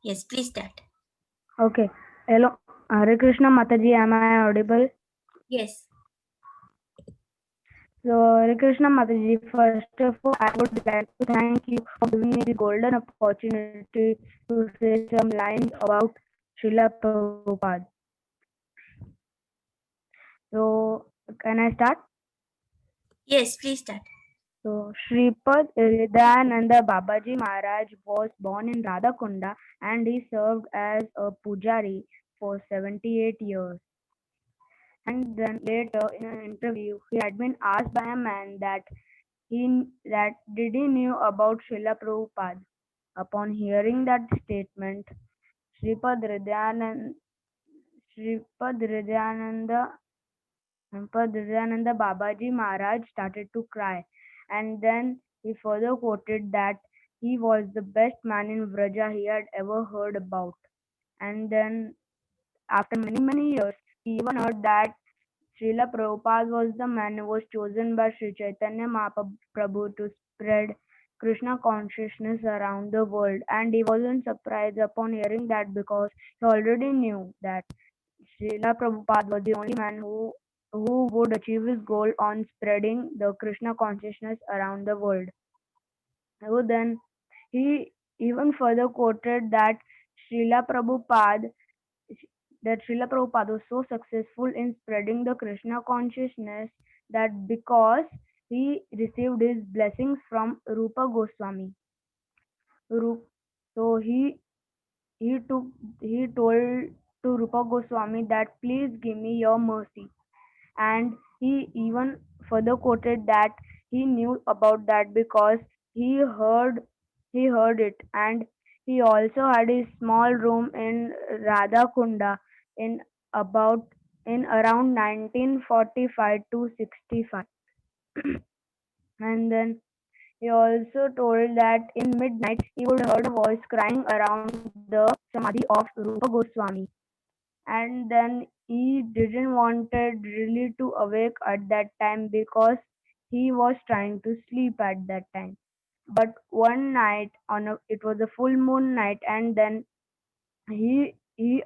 Yes, please start. Okay. Hello. Hare Krishna Mataji, am I audible? Yes. So, Hare Krishna Mataji, first of all, I would like to thank you for giving me the golden opportunity to say some lines about Srila Prabhupada. So, can I start? Yes, please start. So, Sripad Hridayananda Babaji Maharaj was born in Radhakunda and he served as a pujari for 78 years. And then later in an interview, he had been asked by a man that did he knew about Srila Prabhupada. Upon hearing that statement, Sripad Hridayanand, Sripad Hridayananda, Sripad Hridayananda Babaji Maharaj started to cry, and then he further quoted that he was the best man in Vraja he had ever heard about. And then after many years, he even heard that Srila Prabhupada was the man who was chosen by Sri Chaitanya Mahaprabhu to spread Krishna consciousness around the world, and he wasn't surprised upon hearing that because he already knew that Srila Prabhupada was the only man who would achieve his goal on spreading the Krishna consciousness around the world. So then he even further quoted Srila Prabhupada that Srila Prabhupada was so successful in spreading the Krishna consciousness that because he received his blessings from Rupa Goswami. Ru- So he took he told to Rupa Goswami that please give me your mercy, and he even further quoted that he knew about that because he heard he heard it, and he also had a small room in Radha Kunda in about in around 1945 to 65. And then he also told that in midnight he would heard a voice crying around the samadhi of Rupa Goswami, and then he didn't wanted really to awake at that time because he was trying to sleep at that time. But one night it was a full moon night, and then he he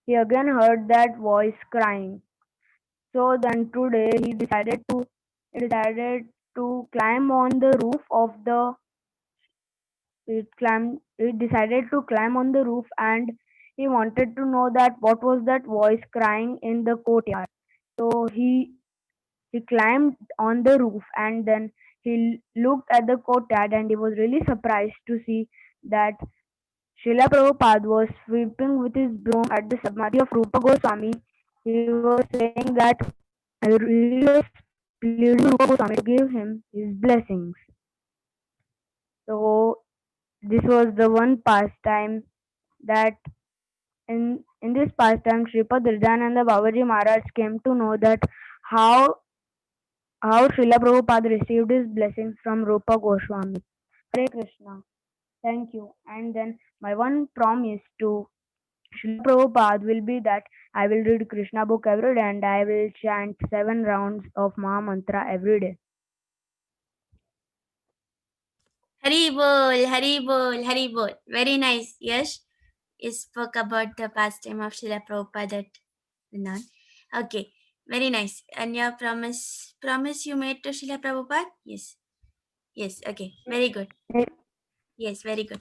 he again heard that voice crying. So then today he decided to climb on the roof of the he decided to climb on the roof, and he wanted to know that what was that voice crying in the courtyard. So he climbed on the roof, and then he looked at the courtyard, and he was really surprised to see that Srila Prabhupada was sweeping with his broom at the samadhi of Rupa Goswami. He was saying that he was pleading Rupa Goswami to give him his blessings. So this was the one pastime that in this pastime Sripad Hridayananda Babaji Maharaj came to know that how how Srila Prabhupada received his blessings from Rupa Goswami. Hare Krishna. Thank you. And then my one promise to Srila Prabhupada will be that I will read Krishna book every day and I will chant 7 rounds of Maha Mantra every day. Hari bol, Hari bol, Hari bol. Very nice. Yes, you spoke about the pastime of Srila Prabhupada at Vrindavan. Okay, very nice. And your promise you made to Srila Prabhupada? Yes. Yes, okay. Very good. Eh, Yes, very good.